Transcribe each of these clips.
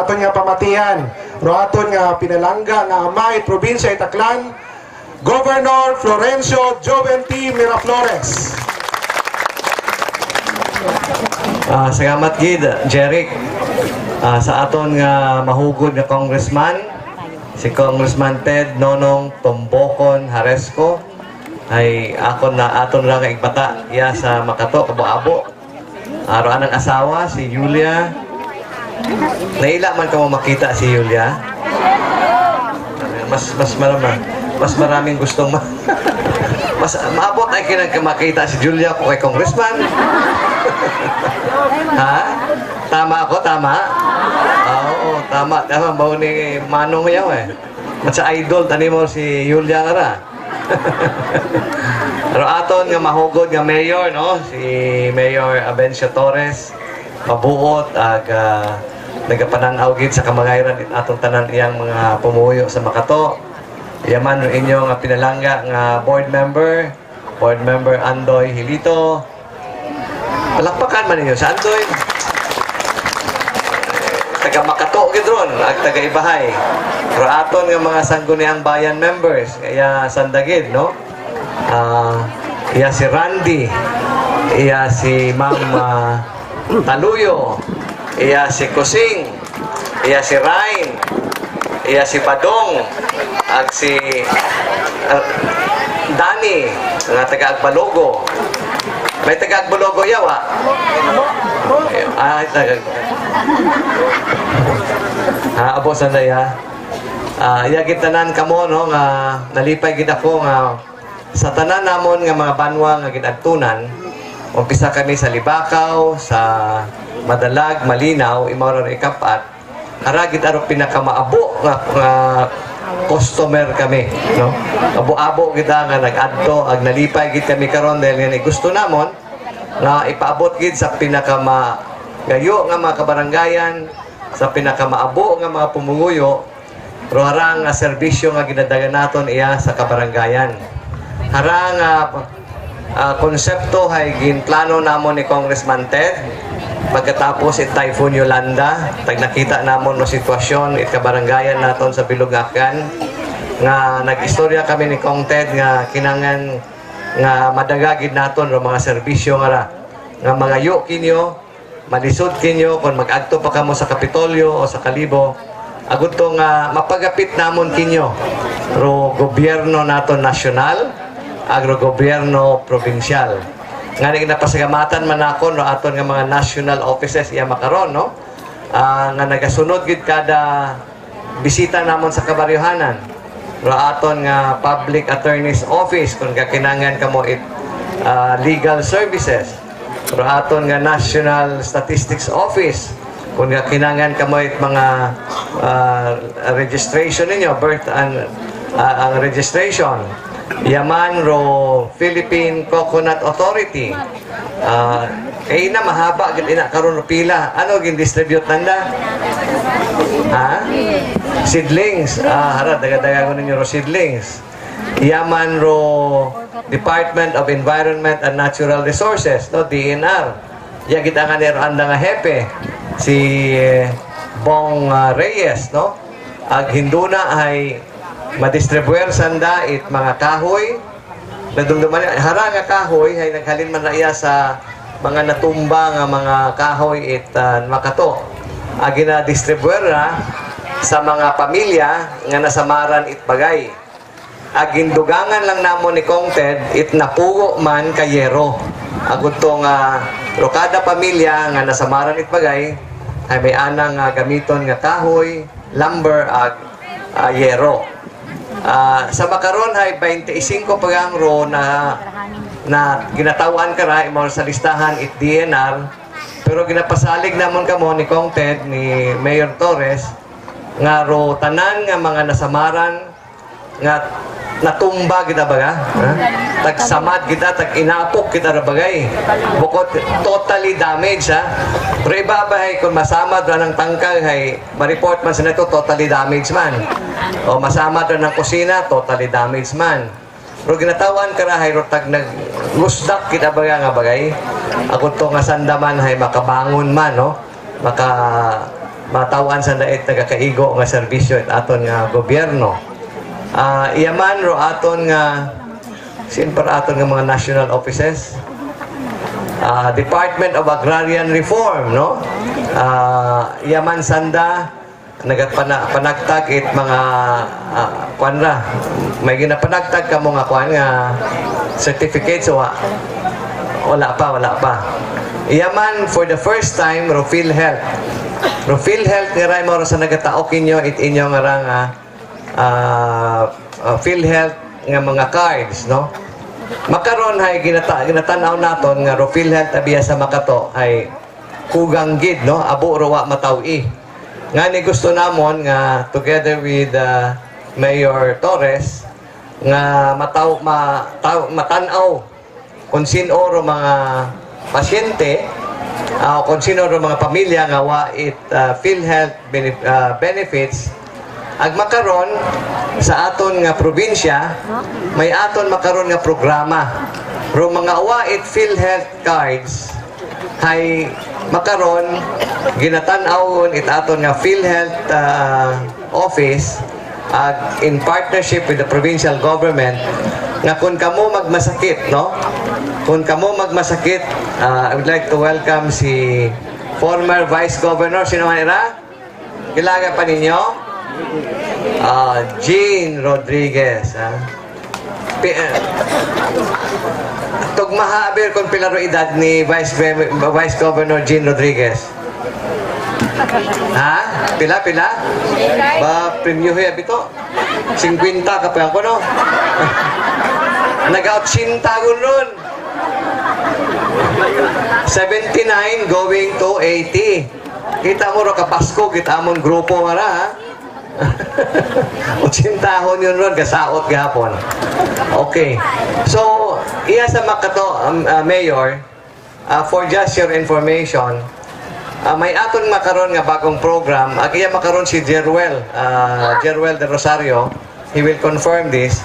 aton nga pamatihan, ro aton nga pinalangga nga amay probinsya Itaklan, Governor Florencio Joven T. Miraflores. Salamat gid, Jeric, sa aton nga mahugod nga congressman, si Congressman Ted Nonong Tombokon Haresco, ay ako na aton lang nga igbata iya sa Makato, Kabo-abo. Aroan ang asawa, si Julia. Naila man ka mo makita si Julia. Mas maraming gustong mas maabot ay makita si Julia ko kay congressman. Ha? Tama ako, tama? Oo, tama. Tama, bago ni Manong yaw eh. Matsa idol, tani mo si Julia nga ra. Pero aton nga mahugod nga mayor, no? Si Mayor Abencio Torres, mabuot ag nagapananaw gid sa kamangayran atong tanan iyang mga pumuyo sa Makato. Yaman inyo nga pinalangga nga board member Andoy Hilito. Palakpakan man ninyo sa Andoy. Taga Makato gid ron ag taga Ibahay. Pero aton nga mga sangguniang bayan members kaya sandagid, no? Iya si Randy, iya si Ma'am Taluyo, iya si Kusing, iya si Ryan, iya si Padong, ag si Dani, nga taga Agbalugo. May taga Agbalugo yawa? Taga abo sanday ha. Iya gitanan kamo, no, nga nalipay gid ako nga sa tanan namon nga mga banwa nga gidagtunan. Umpisa kami sa Libakaw, sa Madalag, Malinaw, imaw ra ikapat. Haragid aro pinakamaabo nga customer kami, no? Abo-abo kita nga nag-adto ag nalipay gid kami karon dahil nga gusto namon nga ipaabot gid sa pinakagayo nga mga kabaranggayan, sa pinakamaabo nga mga pumunguyo, pero harang nga serbisyo nga ginadagan naton iya sa kabaranggayan. Harang konsepto hay ginplano namon ni Congressman Ted pagkatapos Typhoon Yolanda, tag nakita namon no sitwasyon kabaranggayan naton sa Bilugakan nga nag-istorya kami ni Kong Ted nga kinangan nga madagagid naton ro mga serbisyo nga mga yu kinyo malisod kinyo kung mag-agto pa kamo sa Kapitolyo o sa Kalibo agud to nga mapagapit namon kinyo ro gobyerno naton nasyonal agrogobyerno provincial. Nga napasagamatan man ako no aton nga mga national offices iya makaron, no? Nga nagasunod gid kada bisita namon sa kabaryohanan. Ro aton nga public attorney's office kung kakinangan kamo legal services. Ro aton nga national statistics office kung kakinangan kamo mga registration ninyo, birth and ang registration. Yaman ro Philippine Coconut Authority. Na mahaba gid ina karon pila. Ano gin distribute nanda? Ha? Seedlings. Hara daga-daga ko ninyo ro seedlings. Yaman ro Department of Environment and Natural Resources, no, DNR. Ya kita nga nero anda nga hepe si Bong Reyes, no? Ag hinduna ay madistribuer sanda it mga kahoy nadumduman hara nga kahoy ay naghalin man raya sa mga natumba nga mga kahoy it Makato agi na distribuer sa mga pamilya nga nasamaran it bagay agin dugangan lang namon ni Kong Ted it napugo man kayero agud to nga kada pamilya nga nasamaran it bagay ay may anang gamiton nga kahoy lumber ag yero. Sa makaron ay 25 pagang ro na ginatawan ka ra imo sa listahan it DNR pero ginapasalig namon kamo ni Kong Ted ni Mayor Torres nga ro tanan nga mga nasamaran nga natumba kita baga tag samad kita tag inapok kita ra bagay bukod totally damaged pero ibabahay kung masamad ra ng tangkal hay ma-report man sa neto totally damaged man o masamad ra ng kusina totally damaged man pero ginatawan ka ra hay tag naglusdak kita baga nga bagay ako to nga sandaman hay makabangon man no matawan sa dait nagakaigo nga serbisyo at aton nga gobyerno. Iyaman ro aton nga para aton nga mga national offices. Department of Agrarian Reform, no? Iyaman sanda panagtag it mga kuan ra. May ginapanagtag ka mo nga kuan nga certificates wala pa. Iyaman for the first time ro PhilHealth. Ro PhilHealth nga ray mo sa nagataok inyo it inyo nga ra nga PhilHealth nga mga cards, no? Makaron hay ginatanaw naton nga ro PhilHealth abiya sa Makato ay kugang gid, no? Abo ro wa mataw-i. Nga ni gusto namon nga together with Mayor Torres nga matanaw kung sino ro mga pasyente kung sino ro mga pamilya nga wa it PhilHealth benefits ag makaron sa aton nga probinsya may aton makaron nga programa ro mga wa it PhilHealth cards hay makaron ginatan-awon it aton nga PhilHealth office in partnership with the provincial government nga kung kamo magmasakit, no? Kung kamo magmasakit, I would like to welcome si former Vice Governor, sino man ira? Kilala pa ninyo? Jean Rodriguez. Tugmahaber kung pilaro edad ni Vice Governor Jean Rodriguez. Ha? Pila? Ba, premyo huya bito? 50 ka pa ko, no? Nag-80 gun 79 going to 80. Kita mo ro kapasko, kita amon grupo nga ra, ha? 80 hon yun ron, kasaot gahapon. Okay. So, iya sa Makato, Mayor, for just your information, may aton makaron nga bagong program. Iya makaron si Jeruel de Rosario. He will confirm this.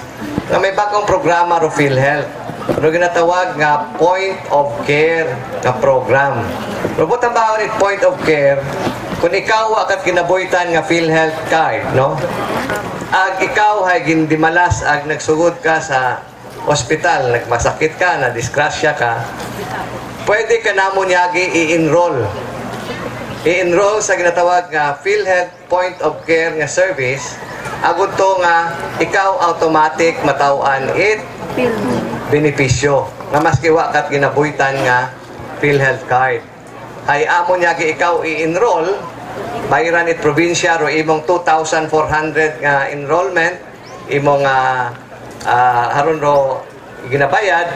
Na may bagong programa ro PhilHealth. Pero ginatawag nga point of care na program. Robot ang bawat point of care kung ikaw akat kinabuhitan nga PhilHealth card, no? Ag ikaw ay gindimalas ag nagsugod ka sa ospital, nagmasakit ka, na disgrasya ka, pwede ka namon yagi i-enroll. I-enroll sa ginatawag nga PhilHealth point of care nga service. Agud to nga ikaw automatic matawan it benepisyo nga maski wa kat ginabuhitan nga PhilHealth card. Ay amon yagi ikaw i-enroll, bayaran it probinsya ro imong 2,400 nga enrollment, imong haron ro ginabayad,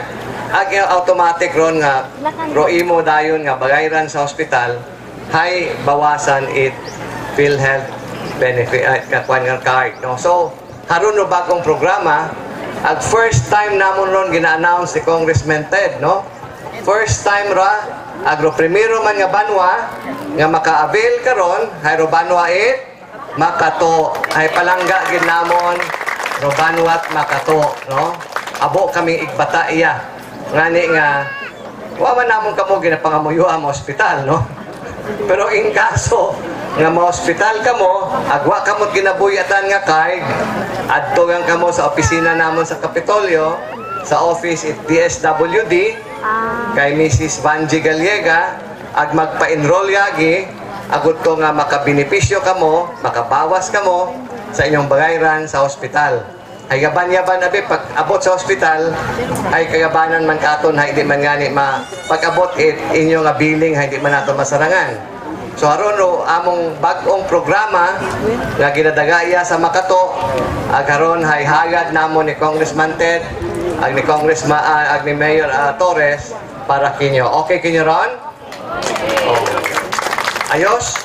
ag automatic ron nga ro imo dayon nga bayaran sa ospital, hay bawasan it PhilHealth benefit katwan nga card, no? So haron ro bagong programa, ag first time namon ron gina-announce si Congressman Ted, no? First time ra agro primero man nga banwa nga maka-avail karon hay ro banwa it Makato ay palangga gid namon ro banwat Makato, no? Abo kami igbata iya ngani nga wa man namon kamo ginapangamuyo ang ospital, no? Pero in kaso nga ma-hospital kamo, agwa kamo ginabuyatan nga card, adto gang kamo sa opisina namon sa Kapitolyo, sa office at DSWD, kay Mrs. Vanji Gallega, ag magpa-enroll yagi, agot to nga makabenepisyo kamo, makabawas kamo sa inyong bayaran sa ospital. Ay yaban-yaban abi pag abot sa ospital ay kagabanan man katon hay di man ngani pag abot it inyo nga billing hay di man nato masarangan. So aron ro among bag-ong programa nga ginadagaya sa Makato agaron hay hagad namon ni Congressman Ted ag ni Congressman ag ni Mayor Torres para kinyo. Okay kinyo ron? Oh. Ayos?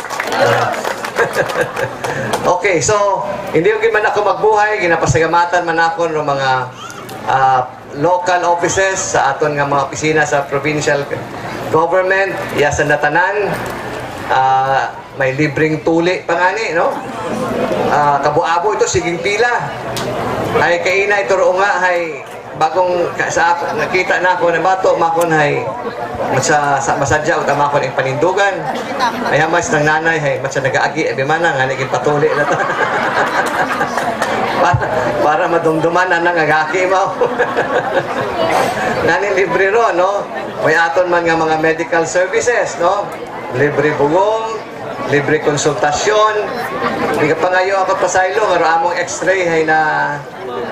Okay, so hindi ko man ako magbuhay, ginapasagamatan man ako ng mga local offices sa aton nga mga opisina sa provincial government, iya sa natanan, may libreng tuli pa ngani, no? Kabuabo ito, siging pila. Ay kaina ito ro nga, ay bagong nakita na ako na bato makon hay masadya ug tama ko ning panindugan ay mas nang nanay hay mas nagaagi abi man nga naging patuli na ta. para madumduman na nangagaki mo. Nani libre ro no. May aton man nga mga medical services no. Libre bugong, libre konsultasyon. Di ka pangayo ako pasaylo nga among x-ray hay na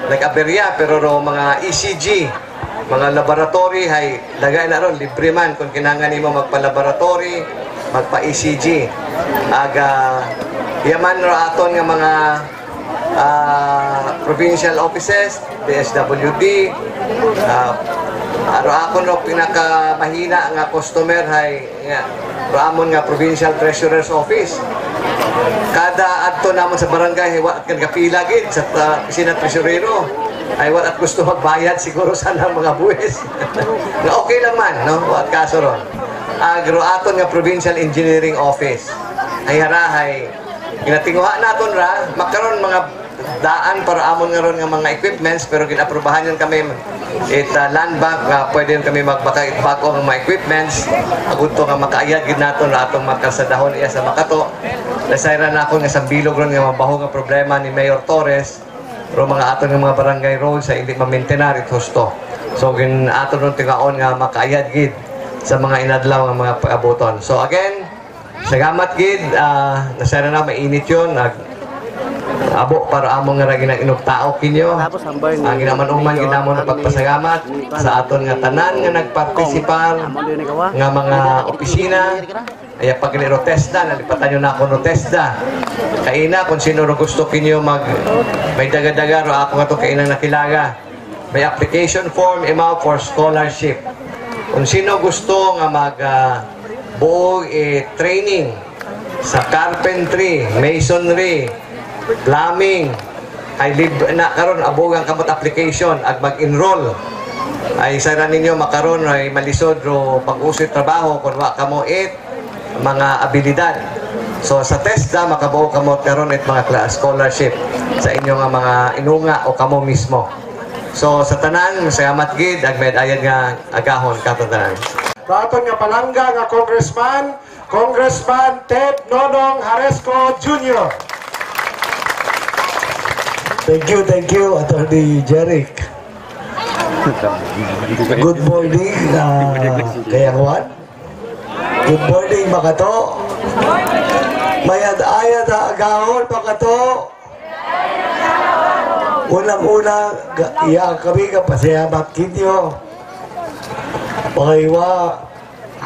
nag-aberya pero ro mga ECG, mga laboratory hay dagay na ron libre man kung kinahanglan nimo magpa-laboratory, magpa-ECG. Aga yaman ro aton nga mga provincial offices, DSWD, aro ako no pinaka mahina nga customer hay ramon nga provincial treasurer's office. Kada adto namon sa barangay wa kan kapila gid sa opisina tresurero. Ay wa at gusto magbayad siguro sana mga buwis. Nga okay lang man no, wa at kaso ron. Agro aton nga provincial engineering office. Ay harahay ginatinguha naton ra makaron mga daan para amon nga ron nga mga equipments pero ginaprobahan yun kami land bank nga pwede yun kami magbaka-bago ng mga equipments agunto nga makaayad gid naton ra atong makasadahon iya sa Makato. Nasayran na ako nga sa bilog ron nga mabaho nga problema ni Mayor Torres pero mga aton nga mga barangay roads sa hindi ma-maintain husto. So gin aton ron tingaon nga makaayad gid sa mga inadlaw nga mga pag-abuton. So again, salamat gid nasayran na mainit yun abo para among nga ragi nang inugtao kinyo. Ang ginamanuman ginamon na pagpasalamat sa aton nga tanan nga nagpartisipar nga mga opisina ay pagiliro TESDA nalipatan nyo na ako no TESDA kaina kung sino ro gusto kinyo may daga-daga ro ako nga to kainang nakilaga may application form imaw for scholarship kung sino gusto nga mag buog training sa carpentry, masonry, plumbing ay na karon abogang kamot application ag mag-enroll ay sara ninyo makaron ay malisod ro pag-usig trabaho kun wa kamo mga abilidad. So sa TESDA makabuo kamo karon mga scholarship sa inyo nga mga inunga o kamo mismo. So sa tanan salamat gid ag medayad nga agahon kato tanan. Aton nga palangga nga Congressman Ted Nonong Haresco Jr. Thank you, Attorney Jeric. Good morning, Kayangwan. Good morning, Makato. Mayad-ayad agahon, Makato. Unang-una, kami kapasalamat kinyo. Pakaiwa,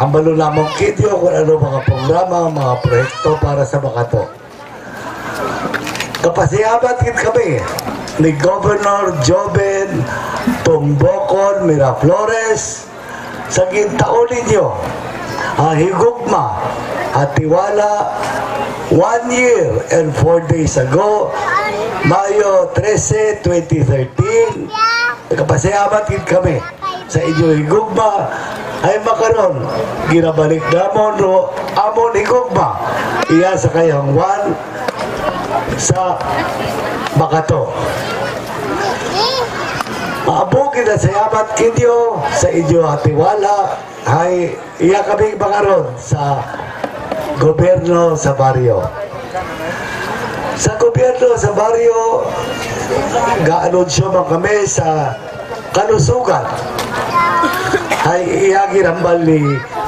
hambalo lamang kinyo kung ano mga programa, mga proyekto para sa Makato. Kapasalamat kami ni Governor Joven Tumbokon Miraflores sa gintaon ninyo ang higugma at tiwala 1 year and 4 days ago, Mayo 13, 2013. Kapasalamat kami sa inyo higugma ay makaron ginabalik namon ro amon higugma iya sa Kayangwan sa Makato. Maabo kita sayamat kinyo sa inyo atiwala ay iya kami makaron sa gobyerno sa baryo. Sa gobyerno sa baryo ga-anunsyo man kami sa kalusugan ay iya ginambal ni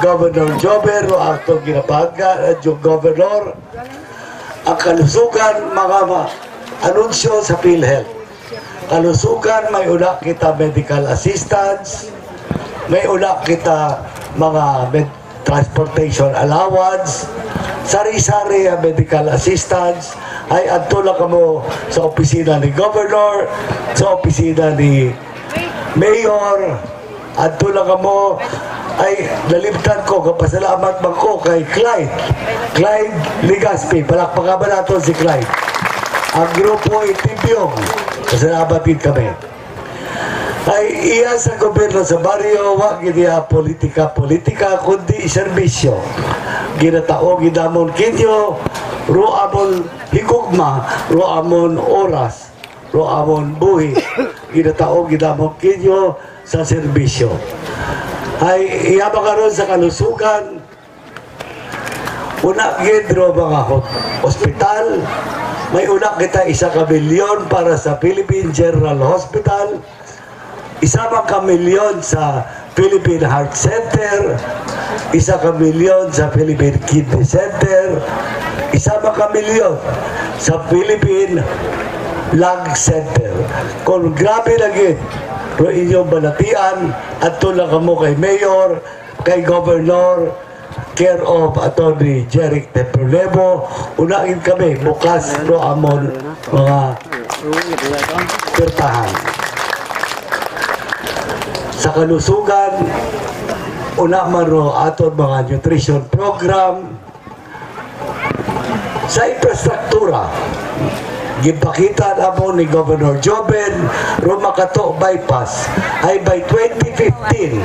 Governor Jover o atong ginapaga yung Governor ang kalusugan mga anunsyo sa PhilHealth. Kalusugan may una kita medical assistance, may una kita mga transportation allowance, sari-sari medical assistance ay adtula kamo sa opisina ni Governor, sa opisina ni Mayor, adtula kamo ay nalimtan ko, kapasalamat man ko kay Clyde Ligaspi. Palakpakan ba natin si Clyde? Ang grupo Itibyong, kasalamat din kami. Ay iya sa gobyerno sa baryo, wag niya politika, kundi serbisyo. Ginatao, ginamon kinyo, ruamon higugma, ruamon oras, ro amon buhi ginataong ginamong kinyo sa serbisyo. Ay iya makaroon sa kalusugan, una gidro mga ospital, may una kita 1 milyon para sa Philippine General Hospital, 1 milyon sa Philippine Heart Center, 1 milyon sa Philippine Kidney Center, 1 milyon sa Philippine Lung Center. Kung grabe lagi ro inyong balatian at tulad mo kay Mayor, kay Governor, care of Attorney Jeric Temprolebo, unahin kami bukas ro amon mga pertahan. Sa kalusugan, una man ro aton mga nutrition program, sa infrastruktura, gipakita na mo ni Governor Joben ro Makato bypass ay by 2015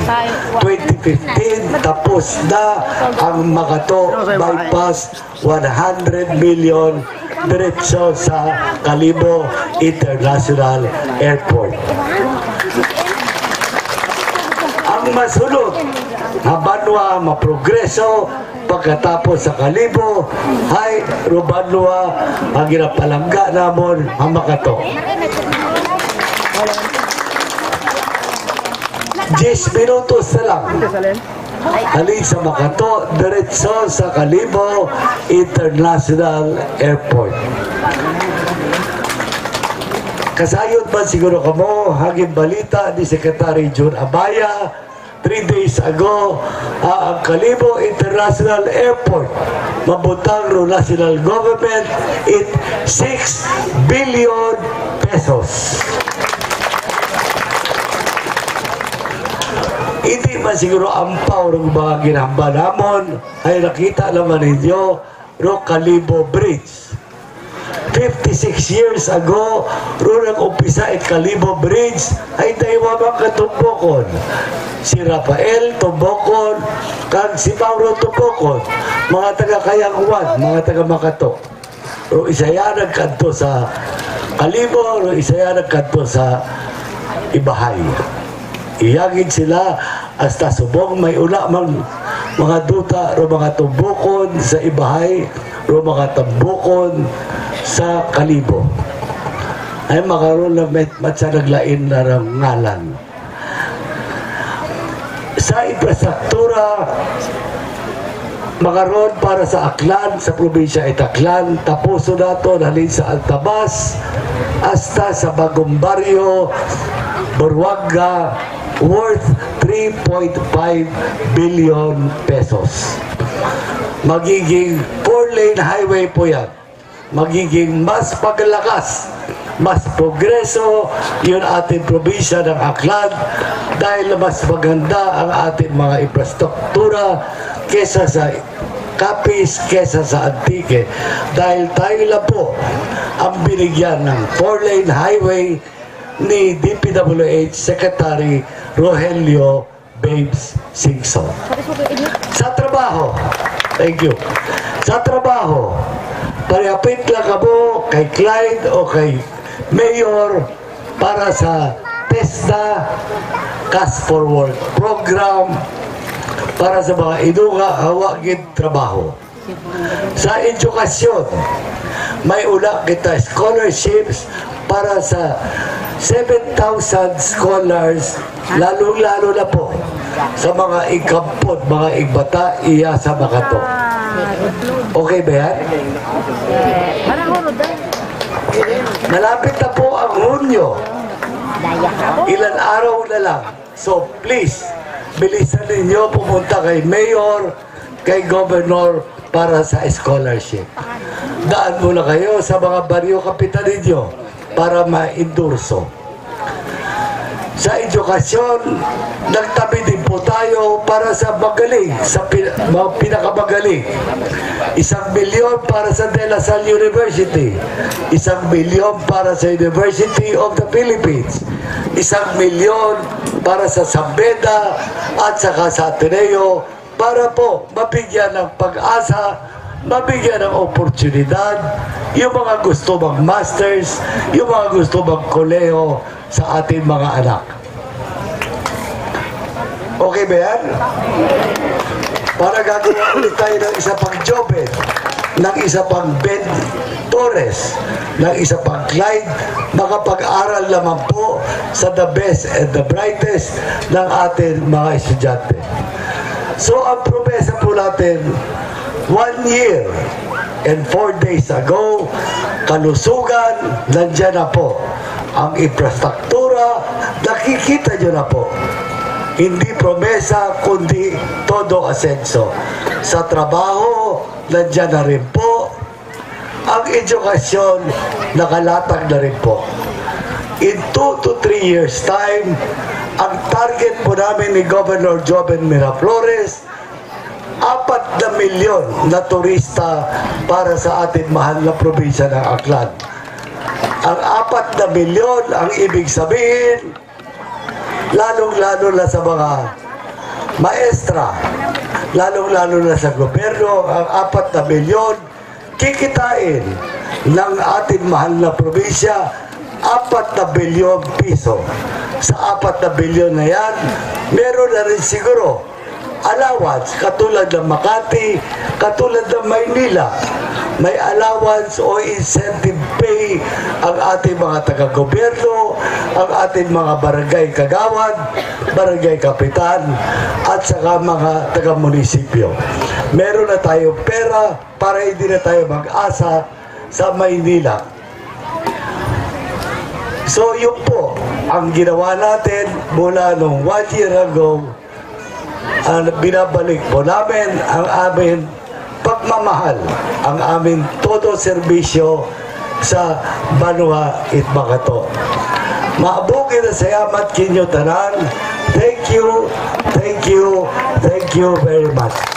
tapos na ang Makato bypass 100 million diretso sa Kalibo International Airport. Ang masulod na banwa maprogreso pagkatapos sa Kalibo ay Rubanwa ang ginapalangga namon ang Makato. 10 minutos na lang halin sa Makato diretso sa Kalibo International Airport. Kasayod man siguro kamo haging balita ni Secretary Jun Abaya 3 days ago, ang Kalibo International Airport mabutang ro national government 6 billion pesos. Hindi man siguro ampaw ng mga ginamba namon ay nakita naman ninyo ro Kalibo Bridge. 56 years ago, ro nag-umpisa ang Kalibo Bridge ay daywabang katumbokon. Si Rafael Tumbokon, kag si Mauro Tumbokon, mga taga-Kayangwan, mga taga-Makato. Ro isaya nagkanto sa Kalibo, ro isaya nagkanto sa Ibahay. Iyagin sila hasta subong may ula mang mga duta ro mga tumbokon sa Ibahay, ro mga tumbokon sa Kalibo. Ay makaroon na matsa naglain na ngalan. Sa infrastruktura, makaroon para sa Aklan, sa probinsya ay Aklan, tapuso na ito halin sa Altabas, hasta sa Bagong Baryo, Burwaga, worth 3.5 billion pesos. Magiging 4-lane highway po yan. Magiging mas paglakas, mas progreso yun ating probinsya ng Aklan dahil mas maganda ang ating mga infrastruktura kesa sa Capiz, kesa sa Antique. Dahil tayo lang po ang binigyan ng 4-lane highway ni DPWH Secretary Rogelio Babes Singson. Sa trabaho, thank you. Sa trabaho, parehapit lang kamo kay Clyde o kay Mayor para sa TESDA Cash for Work program para sa mga inuga hawagin trabaho. Sa edukasyon, may una kita scholarships para sa 7,000 scholars, lalo-lalo na po sa mga ikampot, mga igbata, iya sa Makato. Okay ba yan? Malapit na po ang Hunyo. Ilan araw na lang. So please, bilisan ninyo pumunta kay Mayor, kay Governor para sa scholarship. Daan muna kayo sa mga baryo kapitan ninyo para ma-endorso. Sa edukasyon, nagtabi din po tayo para sa magaling, sa mga pinakamagaling. 1 milyon para sa De La Salle University, 1 milyon para sa University of the Philippines, 1 milyon para sa Sambeda at saka sa Ateneo para po mabigyan ng pag-asa mabigyan ng oportunidad yung mga gusto mag-masters, yung mga gusto mag-koleho sa ating mga anak. Okay ba yan? Para gagawa ulit tayo ng isa pang Joben, ng isa pang Ben Torres, ng isa pang Clyde, makapag-aral naman po sa the best and the brightest ng ating mga estudyante. So ang promesa po natin, 1 year and 4 days ago, kalusugan, nandyan na po. Ang infrastruktura, nakikita nyo na po. Hindi promesa, kundi todo asenso. Sa trabaho, nandyan na rin po. Ang edukasyon, nakalatag na rin po. In 2 to 3 years time, ang target po namin ni Governor Joven Miraflores, 4 milyon na turista para sa ating mahal na probinsya ng Aklan. Ang 4 milyon, ang ibig sabihin, lalong-lalo na sa mga maestra, lalong-lalo na sa gobyerno, ang 4 milyon, kikitain ng ating mahal na probinsya, 4 bilyon piso. Sa 4 bilyon na yan, meron na rin siguro allowance, katulad ng Makati, katulad ng Maynila. May allowance o incentive pay ang ating mga taga-gobyerno, ang ating mga barangay kagawad, barangay kapitan, at saka mga taga-munisipyo. Meron na tayong pera para hindi na tayo mag-asa sa Maynila. So yun po, ang ginawa natin mula nung 1 year ago, binabalik po namin ang aming pagmamahal, ang aming todo serbisyo sa Banwa Itbagato. Maabugin na sayamat kinyo tanan. Thank you, thank you, thank you very much.